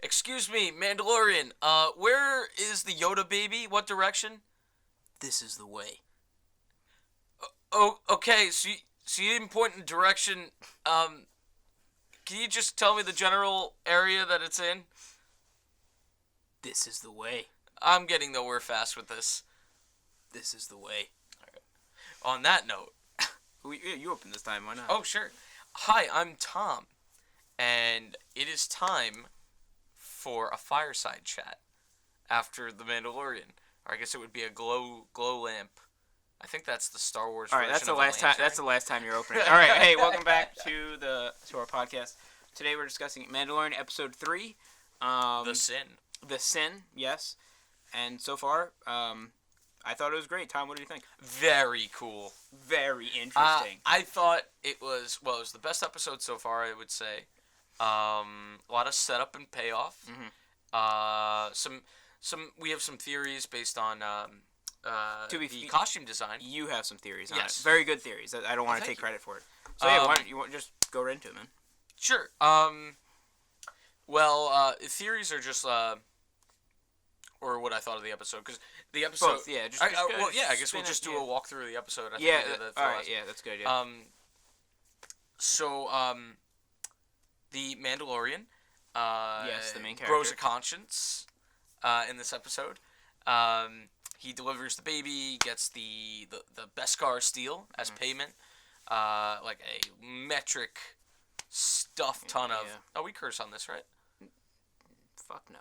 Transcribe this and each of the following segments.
Excuse me, Mandalorian. Where is the Yoda baby? What direction? This is the way. Oh, okay. So you didn't point in direction. Can you just tell me the general area that it's in? This is the way. I'm getting nowhere fast with this. This is the way. On that note. You open this time, why not? Oh, sure. Hi, I'm Tom. And it is time for a fireside chat after The Mandalorian. Or I guess it would be a glow lamp. I think that's the Star Wars version. All right, that's the of last a time. lamp That's the last time you're opening. All right, hey, welcome back to our podcast. Today we're discussing Mandalorian episode 3. The Sin. The Sin, yes. And so far, I thought it was great. Tom, what did you think? Very cool. Very interesting. I thought it was the best episode so far, I would say. A lot of setup and payoff. Mm-hmm. We have some theories based on the costume design. You have some theories on Yes. it. Very good theories. I don't want to take credit for it. So why don't you just go right into it, man? Sure. Theories are just or what I thought of the episode, because the episode. Both, yeah. I guess we'll just do a walkthrough of the episode. I think yeah. we did that all right. Yeah, that's a good idea. The Mandalorian. Yes, the main character grows a conscience. In this episode, he delivers the baby, gets the Beskar steel as payment, like a metric stuff ton of. Yeah. Oh, we curse on this, right? Fuck no.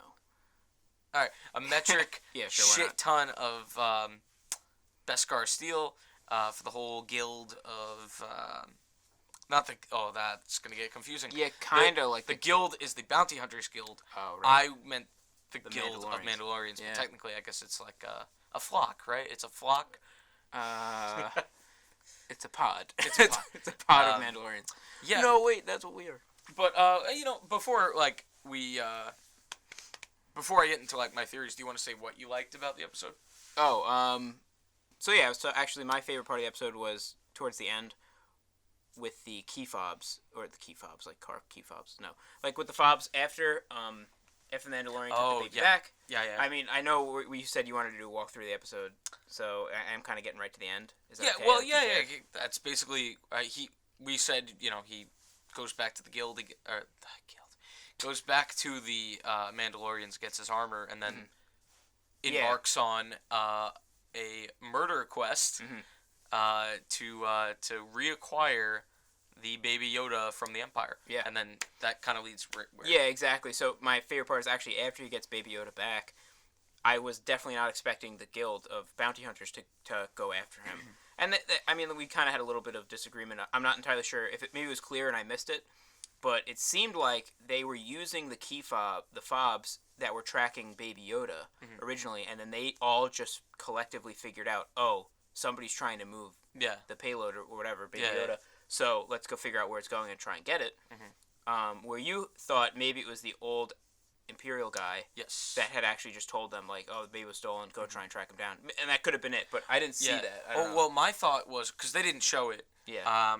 All right, a metric Yeah, sure, why shit ton of Beskar steel for the whole guild of. Not the. Oh, that's gonna get confusing. Yeah, kind of like the guild is the Bounty Hunters Guild. Oh, right. I meant the guild of Mandalorians. Mandalorians, Yeah. but technically, I guess it's like a flock, right? It's a flock. It's a pod. It's a pod. It's a pod of Mandalorians. Yeah. No, wait, that's what we are. But before before I get into like my theories, do you want to say what you liked about the episode? Oh, so actually my favorite part of the episode was towards the end with the key fobs, like car key fobs. No, like with the fobs after the Mandalorian took the baby back. Yeah. I mean, I know we said you wanted to do a walkthrough of the episode, so I'm kind of getting right to the end. Is that okay? Well, yeah. That's basically we said he goes back to the guild, goes back to the Mandalorians, gets his armor, and then embarks on a murder quest to reacquire the baby Yoda from the Empire. Yeah. And then that kind of leads where... Yeah, exactly. So my favorite part is actually after he gets baby Yoda back, I was definitely not expecting the guild of bounty hunters to go after him. And we kind of had a little bit of disagreement. I'm not entirely sure if maybe it was clear and I missed it, but it seemed like they were using the fobs that were tracking baby Yoda originally, and then they all just collectively figured out, oh, somebody's trying to move the payload or whatever, baby Yoda. Yeah. So let's go figure out where it's going and try and get it. Where you thought maybe it was the old Imperial guy that had actually just told them, like, oh, the baby was stolen, go try and track him down. And that could have been it, but I didn't see that. Well, my thought was, because they didn't show it. Yeah.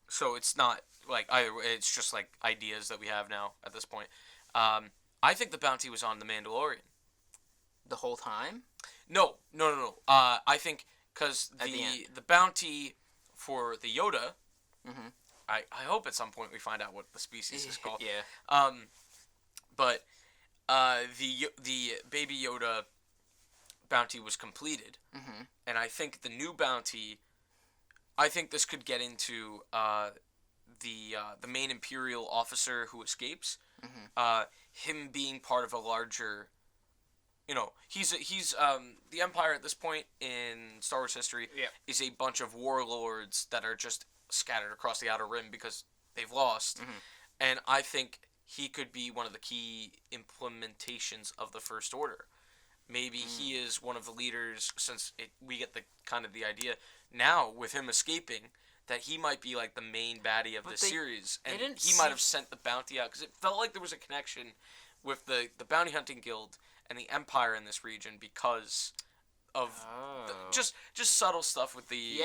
So it's not, like, it's just, like, ideas that we have now at this point. I think the bounty was on the Mandalorian. The whole time? No. I think, because the bounty for the Yoda, I hope at some point we find out what the species is called. Yeah. But the baby Yoda bounty was completed, and I think the new bounty. I think this could get into the main Imperial officer who escapes. Him being part of a larger. He's the Empire at this point in Star Wars history is a bunch of warlords that are just scattered across the Outer Rim because they've lost, and I think he could be one of the key implementations of the First Order. Maybe he is one of the leaders, since we get the idea now with him escaping that he might be like the main baddie of the series, and he might have sent the bounty out because it felt like there was a connection with the bounty hunting guild and the Empire in this region because of just subtle stuff with the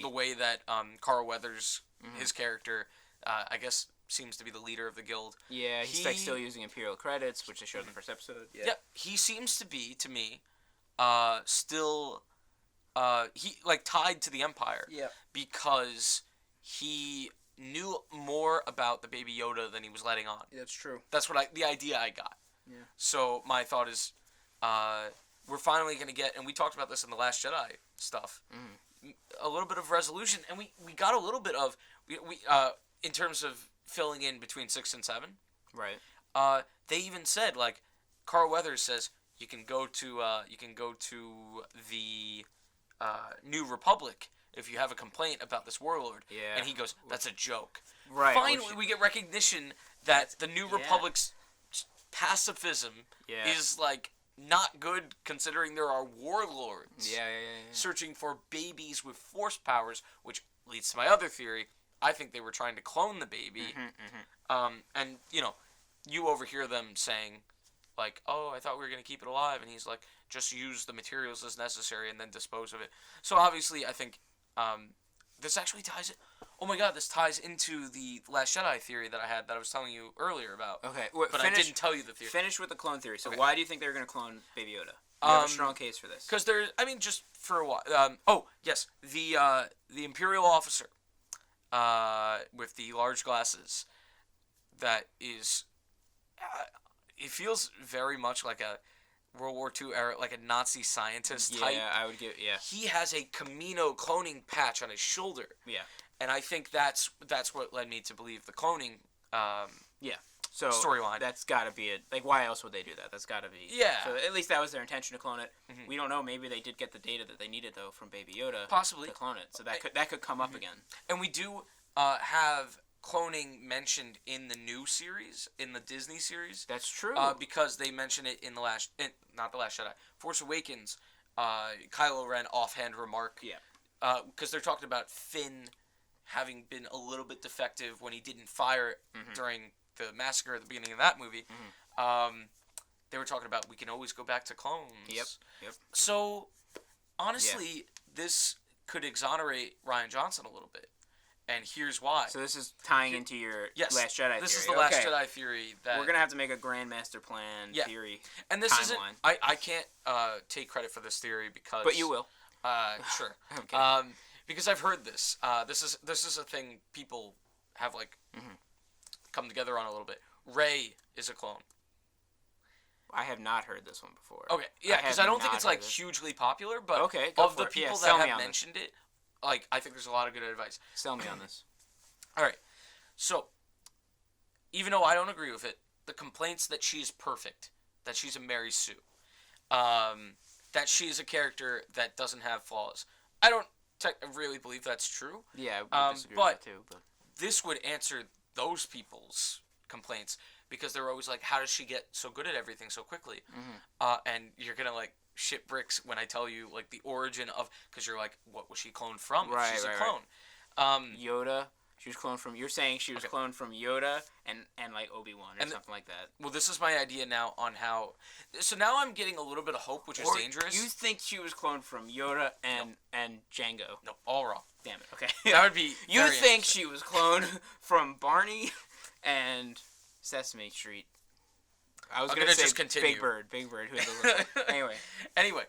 way that Carl Weathers, his character, I guess seems to be the leader of the guild. Yeah, he's like still using Imperial credits, which they showed in the first episode. Yeah. Yeah, he seems to be, to me, still, he like tied to the Empire. Yeah. Because he knew more about the Baby Yoda than he was letting on. That's true. That's the idea I got. Yeah. So my thought is, we're finally going to get, and we talked about this in the Last Jedi stuff, a little bit of resolution, and we got a little bit of, in terms of filling in between 6 and 7. Right. They even said, like, Carl Weathers says, you can go to the New Republic if you have a complaint about this warlord. Yeah. And he goes, that's a joke. Right. Finally, we get recognition that the New Republic's pacifism Yeah. is, like, not good considering there are warlords Yeah. searching for babies with force powers, which leads to my other theory. I think they were trying to clone the baby. And, you overhear them saying, like, oh, I thought we were going to keep it alive. And he's like, just use the materials as necessary and then dispose of it. So, obviously, I think this actually ties it. Oh, my God, this ties into the Last Jedi theory that I had that I was telling you earlier about. Okay. But I didn't tell you the theory. Finish with the clone theory. So Okay. Why do you think they're going to clone Baby Yoda? You have a strong case for this. Because just for a while. The Imperial officer with the large glasses that is... it feels very much like a World War II era, like a Nazi scientist type. Yeah, I would give. Yeah. He has a Camino cloning patch on his shoulder. Yeah. And I think that's what led me to believe the cloning So storyline. That's got to be it. Like, why else would they do that? That's got to be. Yeah. So at least that was their intention to clone it. We don't know. Maybe they did get the data that they needed though from Baby Yoda. Possibly. To clone it. So that could come up again. And we do have cloning mentioned in the new series, in the Disney series. That's true. Because they mention it in not the Last Jedi, Force Awakens. Kylo Ren offhand remark. Yeah. Because they're talking about Finn having been a little bit defective when he didn't fire during the massacre at the beginning of that movie. They were talking about we can always go back to clones. Yep. So, honestly, this could exonerate Rian Johnson a little bit. And here's why. So this is tying into your Last Jedi theory. This is the Last Jedi theory that we're gonna have to make a Grand Master Plan theory. And this timeline. isn't. I can't take credit for this theory because. But you will. Sure. Okay. Because I've heard this. This is a thing people have come together on a little bit. Rey is a clone. I have not heard this one before. Okay. Yeah, because I don't think it's hugely popular, but of the people that have mentioned it, like, I think there's a lot of good advice. Sell me on this. All right. So, even though I don't agree with it, the complaints that she's perfect, that she's a Mary Sue, that she is a character that doesn't have flaws, I don't really believe that's true. Yeah, I would disagree with that too. But this would answer those people's complaints because they're always like, how does she get so good at everything so quickly? And you're going to, like, shit bricks when I tell you, like, the origin of, because you're like, what was she cloned from? Right, she's right, a clone. Right. Yoda, she was cloned from, you're saying she was cloned from Yoda and like Obi-Wan or something like that. Well, this is my idea now on how, so now I'm getting a little bit of hope, which is dangerous. You think she was cloned from Yoda and Django? No, all wrong. Damn it, okay. That would be You think she was cloned from Barney and Sesame Street? I was going to say just continue. Big Bird. Who doesn't Anyway,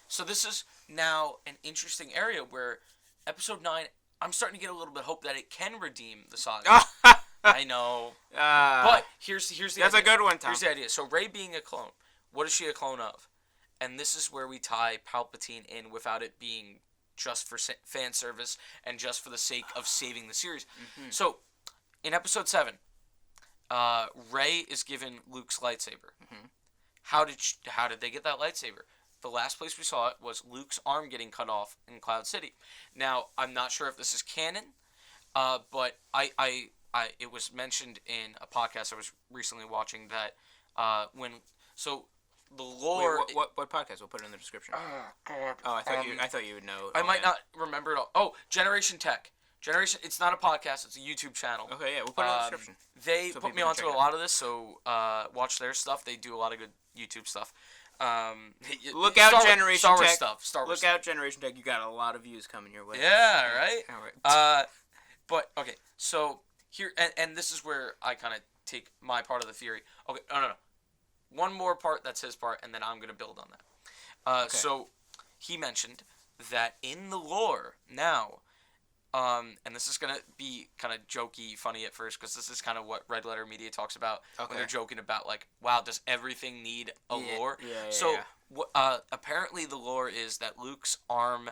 so this is now an interesting area where Episode 9, I'm starting to get a little bit of hope that it can redeem the saga. I know. But here's the idea. That's a good one, Tom. Here's the idea. So Rey being a clone, what is she a clone of? And this is where we tie Palpatine in without it being just for fan service and just for the sake of saving the series. So, in Episode 7, Rey is given Luke's lightsaber. How did they get that lightsaber? The last place we saw it was Luke's arm getting cut off in Cloud City. Now, I'm not sure if this is canon, but it was mentioned in a podcast I was recently watching that the lore. Wait, what podcast? We'll put it in the description. Oh God! Oh, I thought you would know. I might not remember it all. Oh, Generation Tech. It's not a podcast. It's a YouTube channel. Okay, yeah, we'll put it in the description. They put me onto a lot of this, so watch their stuff. They do a lot of good YouTube stuff. Look out, Generation Star Wars Tech. Stuff. Star Wars Look out, Generation Tech. You got a lot of views coming your way. Yeah, right? All right. But, okay, so and this is where I kind of take my part of the theory. Okay, no. One more part that's his part, and then I'm gonna build on that. Okay. So he mentioned that in the lore now, and this is gonna be kind of jokey, funny at first, because this is kind of what Red Letter Media talks about when they're joking about like, wow, does everything need a lore? So apparently the lore is that Luke's arm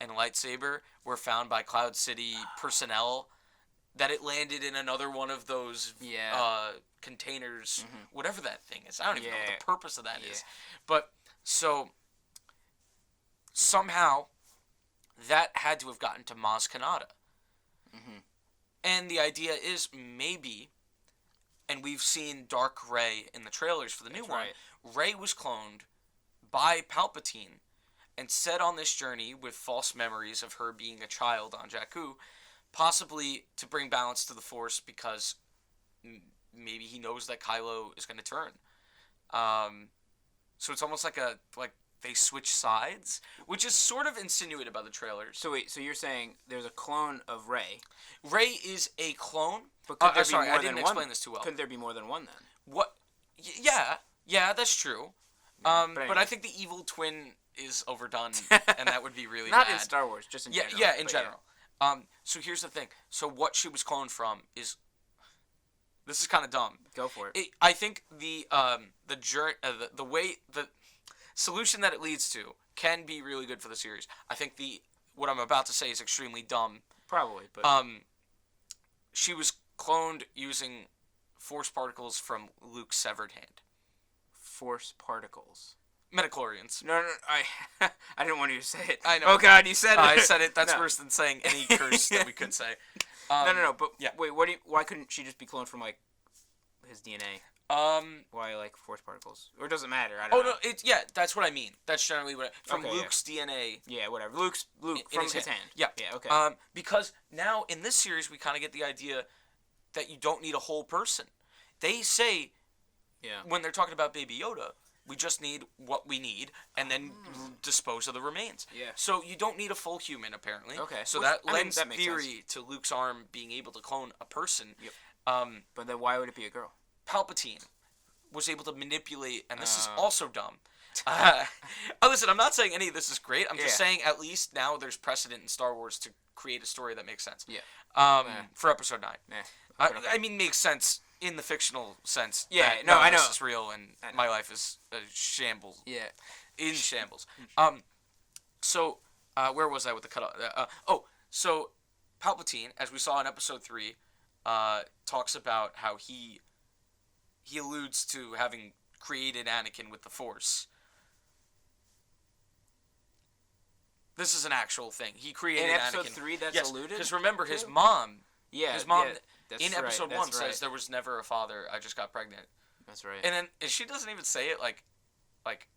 and lightsaber were found by Cloud City personnel. That it landed in another one of those containers, whatever that thing is. I don't even know what the purpose of that is. But so somehow that had to have gotten to Maz Kanata. And the idea is maybe, and we've seen Dark Rey in the trailers for the new one, Rey was cloned by Palpatine and set on this journey with false memories of her being a child on Jakku, possibly to bring balance to the Force because maybe he knows that Kylo is going to turn. So it's almost like they switch sides, which is sort of insinuated by the trailers. So wait, so you're saying there's a clone of Rey? Rey is a clone. But could there be sorry, more I didn't than explain one? this too well. Couldn't there be more than one then? What? Yeah, that's true. But I think the evil twin is overdone, and that would be really Not bad. in Star Wars, just in general. Yeah, in general. So here's the thing. So what she was cloned from is, this is kind of dumb. Go for it. I think the solution that it leads to can be really good for the series. I think what I'm about to say is extremely dumb. Probably, but she was cloned using force particles from Luke's severed hand. Force particles. Midichlorians. No, I didn't want you to say it. I know. Oh God, you said it. I said it. That's No. worse than saying any curse that we could say. No. But yeah. wait, why couldn't she just be cloned from like his DNA? Why like force particles? Or does it matter? I don't know. No, that's what I mean. That's generally what from Luke's DNA. Yeah, whatever. Luke from his hand. Yeah. Yeah, okay. Because now in this series we kind of get the idea that you don't need a whole person. They say when they're talking about Baby Yoda, we just need what we need and then dispose of the remains. Yeah. So you don't need a full human apparently. Okay. So Which, that lends that makes theory to Luke's arm being able to clone a person. Yep. But then why would it be a girl? Palpatine was able to manipulate, and this is also dumb. Listen, I'm not saying any of this is great. I'm just saying at least now there's precedent in Star Wars to create a story that makes sense. Yeah. For Episode 9. I mean, makes sense in the fictional sense. Yeah. That I know. This is real, and my life is a shambles. Yeah. In shambles. So where was I with the cutoff? So Palpatine, as we saw in Episode 3, talks about how he alludes to having created Anakin with the Force. This is an actual thing. He created in Episode Anakin. 3 that's alluded? Because remember, his mom... Yeah, his mom that's in Episode 1 says right. there was never a father, I just got pregnant. That's right. And then she doesn't even say it like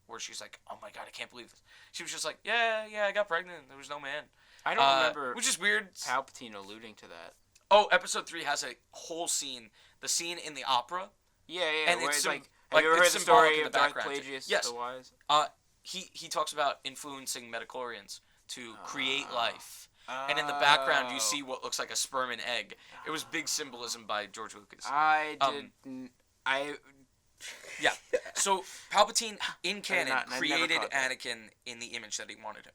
where she's like, oh my God, I can't believe this. She was just like, yeah, I got pregnant. There was no man. I don't remember which is weird. Palpatine alluding to that. Oh, Episode 3 has a whole scene. The scene in the opera. Yeah. And where it's like, have you ever heard the story of Darth Plagueis the Wise? He talks about influencing midichlorians to create life. And in the background, you see what looks like a sperm and egg. It was big symbolism by George Lucas. Yeah. So Palpatine in canon created Anakin in the image that he wanted him.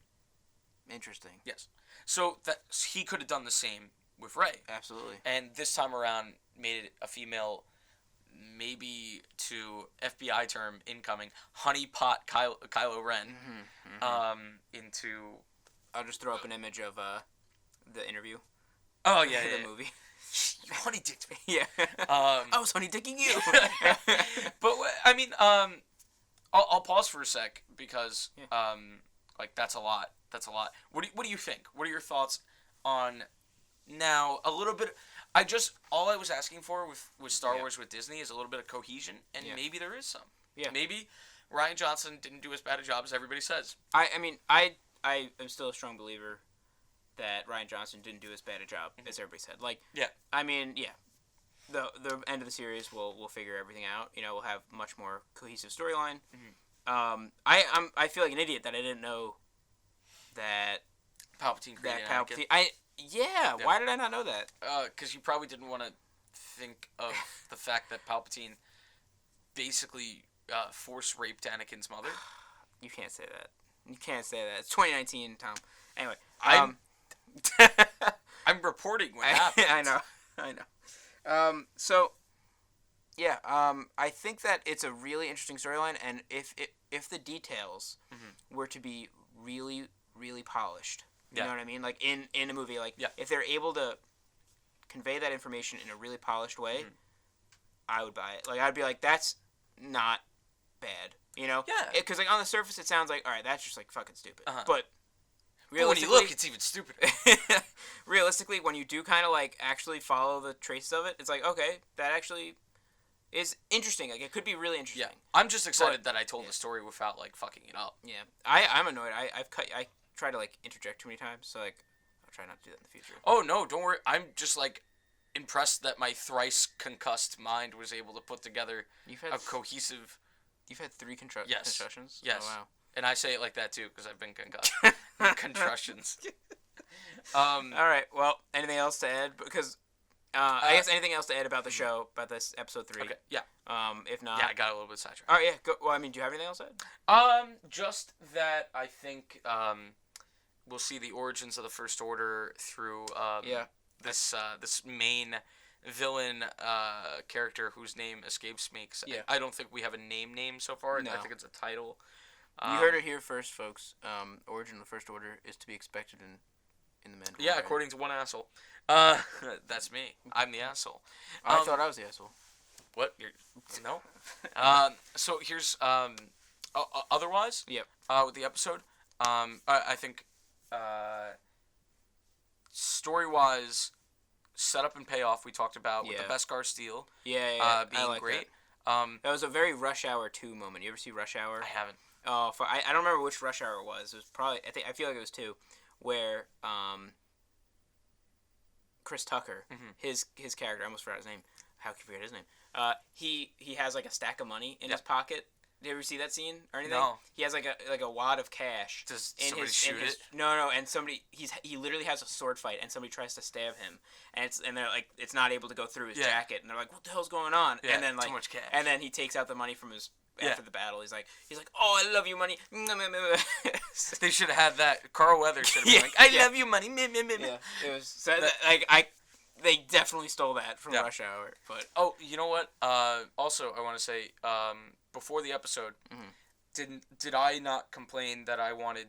Interesting. Yes. So that he could have done the same with Rey. Absolutely. And this time around, made it a female, maybe to FBI term incoming, honeypot Kylo Ren, into. I'll just throw up an image of the interview. Oh yeah, the movie. You honey dicked me. Yeah. I was honey dicking you. But I mean, I'll pause for a sec because that's a lot. That's a lot. What do you think? What are your thoughts on now? A little bit. All I was asking for with Star Wars with Disney is a little bit of cohesion, and maybe there is some. Yeah. Maybe Rian Johnson didn't do as bad a job as everybody says. I am still a strong believer that Rian Johnson didn't do as bad a job as everybody said. I mean, the end of the series we'll figure everything out. We'll have much more cohesive storyline. I feel like an idiot that I didn't know that Palpatine created Palpatine. Anakin. Yeah, why did I not know that? Because you probably didn't want to think of the fact that Palpatine basically force raped Anakin's mother. You can't say that. You can't say that. It's 2019, Tom. Anyway, I'm reporting what happened. I know. So, yeah, I think that it's a really interesting storyline, and if the details were to be really, really polished, you know what I mean? Like, in a movie, like, if they're able to convey that information in a really polished way, I would buy it. Like, I'd be like, that's not bad, you know? Yeah. Because, like, on the surface, it sounds like, all right, that's just, like, fucking stupid. But when you look, it's even stupider. Realistically, when you do kind of, like, actually follow the traces of it, it's like, okay, that actually is interesting. Like, it could be really interesting. Yeah. I'm just excited that I told the story without, like, fucking it up. Yeah. I'm annoyed. I try to, like, interject too many times, so, like, I'll try not to do that in the future. Oh, no, don't worry. I'm just, like, impressed that my thrice concussed mind was able to put together a cohesive... You've had 3 concussions? Yes. Oh, wow. And I say it like that, too, because I've been concussed. Contrussions. All right, well, anything else to add? Because... I guess anything else to add about the show, about this episode 3? Okay, yeah. If not... Yeah, I got a little bit sidetracked. All right, yeah. Go, well, I mean, do you have anything else to add? Just that I think we'll see the origins of the First Order through this main villain character whose name escapes me. I don't think we have a name so far. No. I think it's a title. You heard it here first, folks. Origin of the First Order is to be expected in the Mandalorian. Yeah, according to one asshole. That's me. I'm the asshole. I thought I was the asshole. What? No. So here's otherwise. Yep. With the episode, I think story-wise, setup and payoff we talked about with the Beskar Steel. Yeah. Being like great. That was a very Rush Hour 2 moment. You ever see Rush Hour? I haven't. Oh, I don't remember which Rush Hour it was. It was probably I feel like it was 2, where Chris Tucker, his character, I almost forgot his name. How can I forget his name? He has like a stack of money in his pocket. Did you ever see that scene or anything? No. He has like a wad of cash. Does somebody shoot it? No, and he literally has a sword fight, and somebody tries to stab him, and they're like, it's not able to go through his jacket, and they're like, what the hell's going on? Yeah, and then like, too much cash. And then he takes out the money from his after the battle. He's like, oh, I love you, money. They should have had that. Carl Weathers should have been like, I love you, money. Yeah, it was they definitely stole that from Rush Hour. But you know what? Also, I want to say, before the episode, did I not complain that I wanted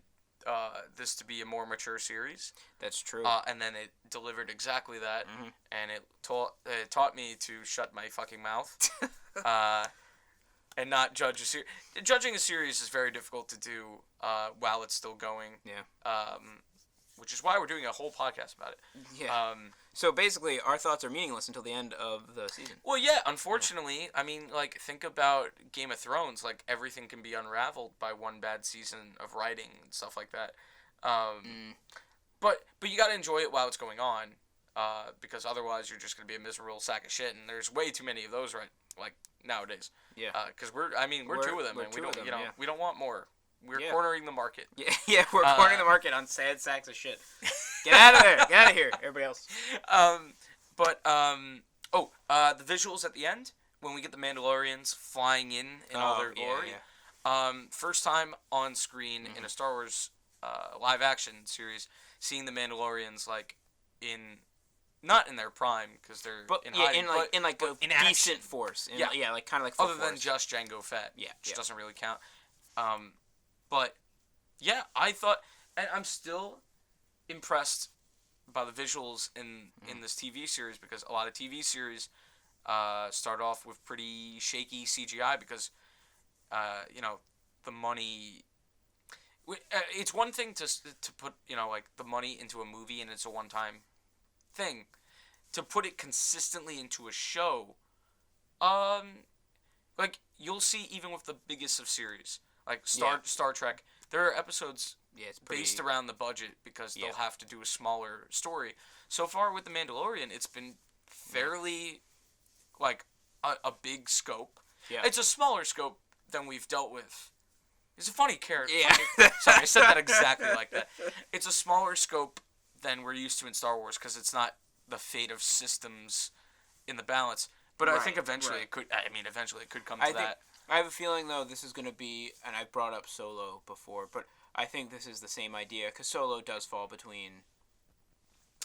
this to be a more mature series? That's true. And then it delivered exactly that, and it taught me to shut my fucking mouth, and not judge a series. Judging a series is very difficult to do while it's still going. Yeah. Which is why we're doing a whole podcast about it. Yeah. So basically, our thoughts are meaningless until the end of the season. Well, yeah, unfortunately. I mean, like, think about Game of Thrones. Like, everything can be unraveled by one bad season of writing and stuff like that. But you gotta enjoy it while it's going on, because otherwise you're just gonna be a miserable sack of shit. And there's way too many of those nowadays. Yeah. Because we're two of them, and we don't want more. We're cornering the market. Yeah, we're cornering the market on sad sacks of shit. Get out of there! Get out of here, everybody else. The visuals at the end when we get the Mandalorians flying in all their glory. Yeah. First time on screen in a Star Wars live action series, seeing the Mandalorians not in their prime because they're in hiding, in a decent force. Like kind of like other than just Jango Fett. Yeah, which doesn't really count. But yeah, I thought, and I'm still impressed by the visuals in this TV series, because a lot of TV series start off with pretty shaky CGI because the money. It's one thing to put the money into a movie and it's a one-time thing. To put it consistently into a show, you'll see even with the biggest of series. Like Star Trek, there are episodes based around the budget because they'll have to do a smaller story. So far with The Mandalorian, it's been fairly a big scope. Yeah. It's a smaller scope than we've dealt with. It's a funny character. Yeah. Sorry, I said that exactly like that. It's a smaller scope than we're used to in Star Wars because it's not the fate of systems in the balance. But I Right, think eventually it could. I mean, eventually it could come to that. I have a feeling though this is going to be, and I've brought up Solo before, but I think this is the same idea because Solo does fall between.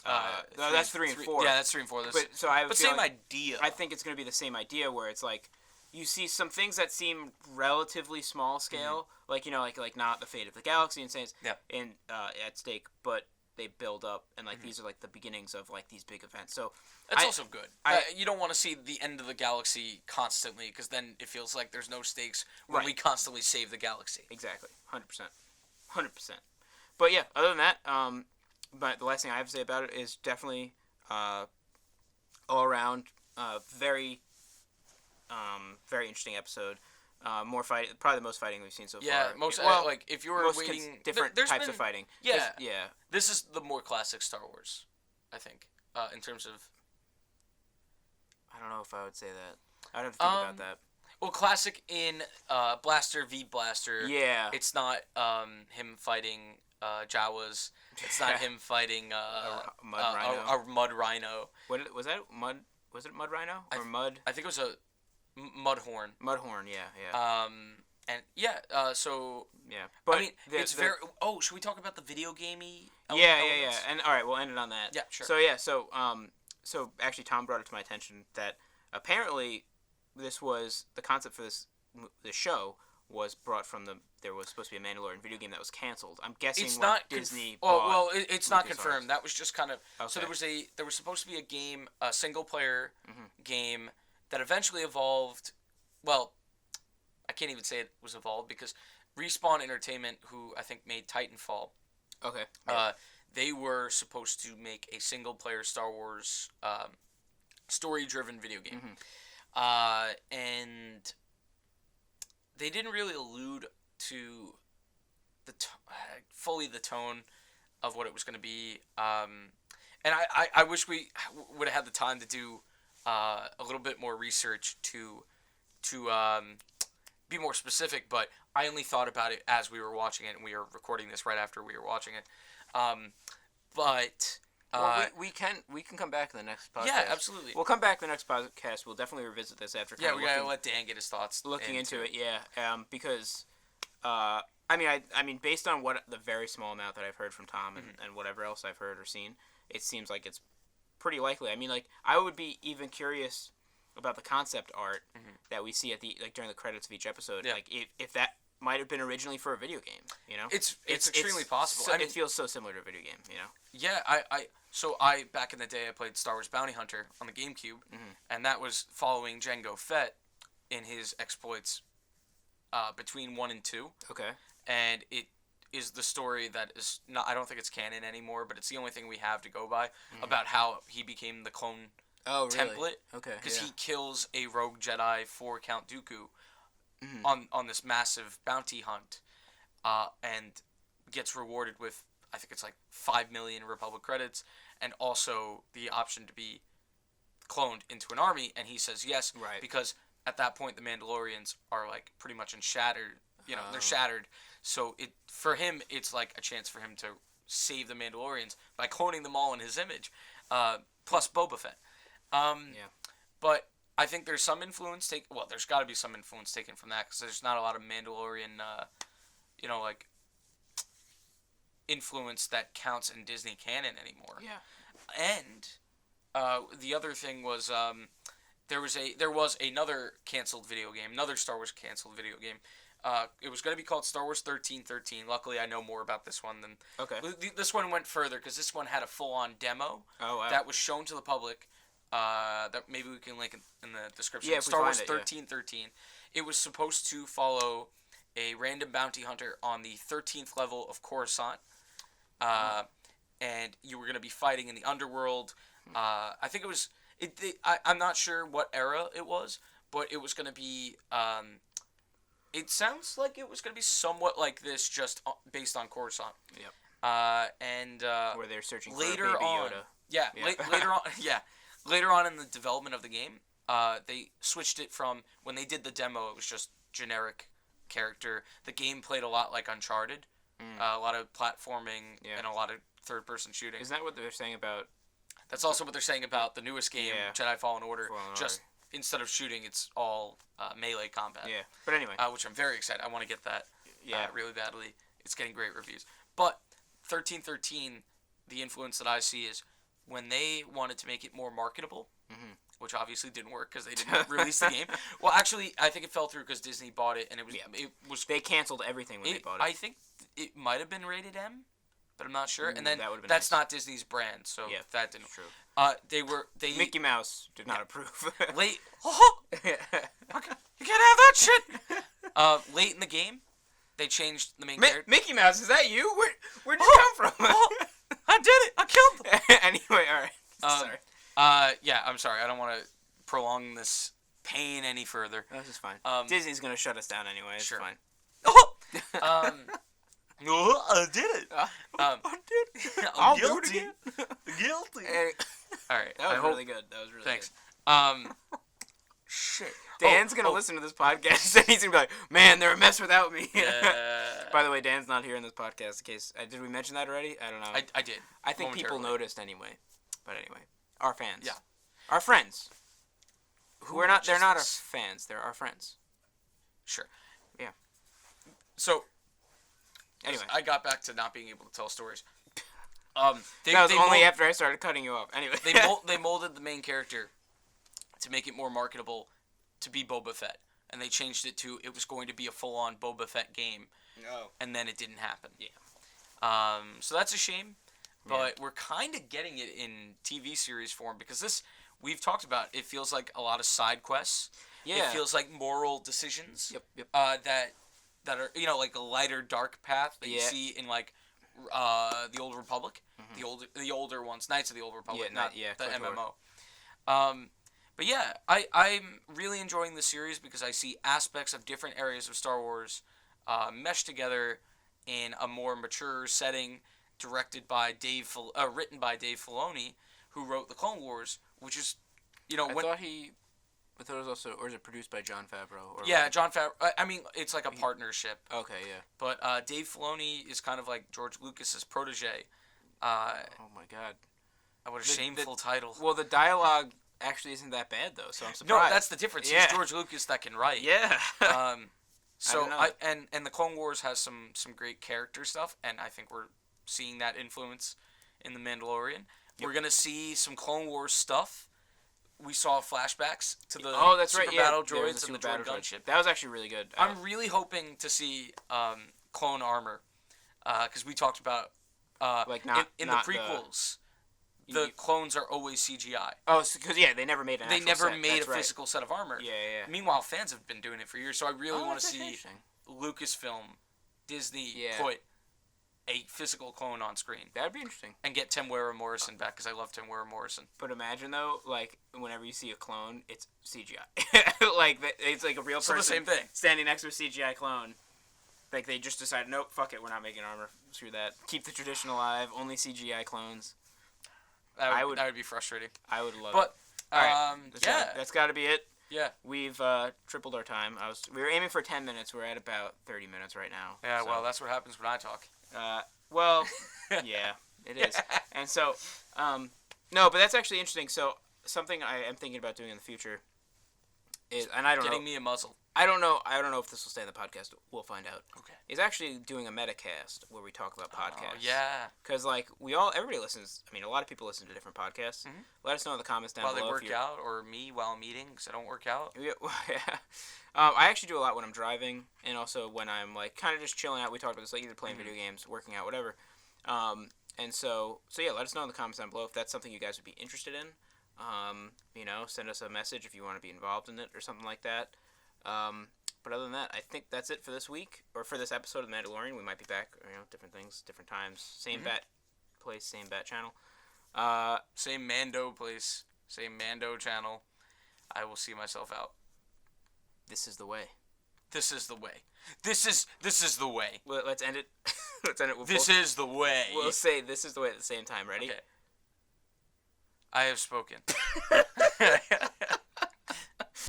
No, that's 3 and 4. Yeah, that's 3 and 4. So I have a same feeling, idea. I think it's going to be the same idea where it's like you see some things that seem relatively small scale, like like not the fate of the galaxy and things, at stake, but they build up, and like these are like the beginnings of like these big events. So that's also good. You don't want to see the end of the galaxy constantly, because then it feels like there's no stakes when we constantly save the galaxy. Exactly, 100%. But yeah, other than that, but the last thing I have to say about it is definitely all around very interesting episode. More fight, probably the most fighting we've seen so far. Yeah, most like if you were waiting, different types of fighting. Yeah, yeah. This is the more classic Star Wars, I think, in terms of. I don't know if I would say that. I'd have to think about that. Well, classic in Blaster v Blaster. Yeah. It's not him fighting Jawas. It's not him fighting a mud rhino. What was that? Mud? Was it mud rhino or mud? I think it was a mudhorn. Mudhorn, yeah. And yeah. So yeah, but I mean, it's very. Oh, should we talk about the video gamey? Yeah. And all right, we'll end it on that. Yeah, sure. So yeah, so actually, Tom brought it to my attention that apparently this was the concept for this show was brought from there was supposed to be a Mandalorian video game that was canceled. I'm guessing it's not Disney. It's not confirmed. That was just kind of so there was supposed to be a game, a single player game that eventually evolved. Well, I can't even say it was evolved because Respawn Entertainment, who I think made Titanfall, they were supposed to make a single player Star Wars story driven video game, and they didn't really allude to fully the tone of what it was going to be. And I wish we would have had the time to do a little bit more research to be more specific, but I only thought about it as we were watching it, and we are recording this right after we were watching it. But we can come back in the next podcast. Yeah, absolutely. We'll come back in the next podcast. We'll definitely revisit this after. Yeah, we gotta let Dan get his thoughts. Looking into it, yeah. Because, I mean, based on what the very small amount that I've heard from Tom and whatever else I've heard or seen, it seems like it's pretty likely. I mean, like I would be even curious about the concept art that we see at during the credits of each episode. Yeah. Like if that might have been originally for a video game, you know? It's extremely possible. So, it feels so similar to a video game, you know? Yeah, I back in the day I played Star Wars Bounty Hunter on the GameCube, and that was following Jango Fett in his exploits between 1 and 2. Okay. And it is the story that is not, I don't think it's canon anymore, but it's the only thing we have to go by about how he became the clone template. Okay. Because he kills a rogue Jedi for Count Dooku on this massive bounty hunt, and gets rewarded with, I think it's like 5 million Republic credits, and also the option to be cloned into an army, and he says yes, because at that point the Mandalorians are like pretty much shattered, they're shattered, so for him it's like a chance for him to save the Mandalorians by cloning them all in his image, plus Boba Fett. But I think there's some influence there's got to be some influence taken from that, because there's not a lot of Mandalorian, like influence that counts in Disney canon anymore. Yeah. And the other thing was there was another canceled video game, another Star Wars canceled video game. It was going to be called Star Wars 1313. Luckily, I know more about this one than... Okay. This one went further, because this one had a full-on demo that was shown to the public. That maybe we can link in the description. Yeah, Star Wars 1313. It was supposed to follow a random bounty hunter on the 13th level of Coruscant, and you were going to be fighting in the underworld. I think it was... I'm not sure what era it was, but it was going to be... it sounds like it was going to be somewhat like this, just based on Coruscant. Yep. Where they're searching for later Baby on, Yoda. later on, later on in the development of the game, they switched it from when they did the demo. It was just generic character. The game played a lot like Uncharted, a lot of platforming and a lot of third-person shooting. Isn't that what they're saying about? That's also what they're saying about the newest game, Jedi Fallen Order. Just instead of shooting, it's all melee combat. Yeah, but anyway. Which I'm very excited. I want to get that really badly. It's getting great reviews. But 1313, the influence that I see is when they wanted to make it more marketable, which obviously didn't work because they didn't release the game. Well, actually, I think it fell through because Disney bought it, and it was they canceled everything when they bought it. I think it might have been rated M, but I'm not sure. And then that's not Disney's brand, so that didn't. True. Mickey Mouse did not approve. Late. You can't have that shit. Late in the game, they changed the main character. Mickey Mouse, is that you? Where'd you come from? I did it. I killed them. Anyway, all right. Sorry. I'm sorry. I don't want to prolong this pain any further. This is fine. Disney's gonna shut us down anyway. It's fine. I did it. I did it. I'm guilty. Guilty. All right. That was really good. That was really thanks. Good. Shit. Dan's gonna listen to this podcast and he's gonna be like, "Man, they're a mess without me." By the way, Dan's not here in this podcast. In case did we mention that already? I don't know. I did. I think people noticed anyway. But anyway, our fans. Yeah. Our friends. They're not our fans. They're our friends. Sure. Yeah. So. Anyway, I got back to not being able to tell stories. That was only after I started cutting you off. Anyway, they molded the main character to make it more marketable to be Boba Fett, and they changed it to it was going to be a full-on Boba Fett game. No. And then it didn't happen. Yeah. So that's a shame, but we're kind of getting it in TV series form because this we've talked about. It feels like a lot of side quests. Yeah. It feels like moral decisions. Yep. That are like a lighter dark path that you see in like the Old Republic, the older ones, Knights of the Old Republic, not the MMO. But yeah, I'm really enjoying the series because I see aspects of different areas of Star Wars meshed together in a more mature setting, written by Dave Filoni, who wrote the Clone Wars, which is I thought it was also, or is it produced by Jon Favreau? Jon Favreau. I mean, it's like a partnership. Okay, yeah. But Dave Filoni is kind of like George Lucas's protege. Oh my God. What a shameful title. Well, the dialogue actually isn't that bad though, so I'm surprised. No, that's the difference. Yeah. It's George Lucas that can write. Yeah. So and the Clone Wars has some great character stuff, and I think we're seeing that influence in the Mandalorian. Yep. We're gonna see some Clone Wars stuff. We saw flashbacks to the super battle droids and the droid gunship. That was actually really good. I'm really hoping to see clone armor, because we talked about in the prequels. The clones are always CGI. Oh, because they never made a physical set of armor. Yeah. Meanwhile, fans have been doing it for years, so I really want to see Lucasfilm, Disney put a physical clone on screen. That'd be interesting. And get Temuera Morrison back, because I love Temuera Morrison. But imagine, though, like, whenever you see a clone, it's CGI. It's like a real person the same thing. Standing next to a CGI clone. Like, they just decided, nope, fuck it, we're not making armor. Screw that. Keep the tradition alive, only CGI clones. That would be frustrating. I would love it. All right. That's got to be it. Yeah. We've tripled our time. We were aiming for 10 minutes. We're at about 30 minutes right now. Yeah, so. Well, that's what happens when I talk. Yeah, it is. And so, no, but that's actually interesting. So, something I am thinking about doing in the future is, and I don't know. Getting me a muzzle. I don't know if this will stay in the podcast. We'll find out. Okay. Is actually doing a metacast where we talk about podcasts. Oh, yeah. Because, everybody listens. I mean, a lot of people listen to different podcasts. Mm-hmm. Let us know in the comments down below. While they work out, or me while I'm eating, because I don't work out. Yeah. I actually do a lot when I'm driving, and also when I'm, kind of just chilling out. We talked about this, either playing video games, working out, whatever. And so yeah, let us know in the comments down below if that's something you guys would be interested in. Send us a message if you want to be involved in it or something like that. But other than that, I think that's it for this week, or for this episode of The Mandalorian. We might be back, different things, different times. Same bat place, same bat channel. Same Mando place, same Mando channel. I will see myself out. This is the way. This is the way. This is the way. Well, let's end it. Let's end it. This is the way. We'll say this is the way at the same time. Ready? Okay. I have spoken.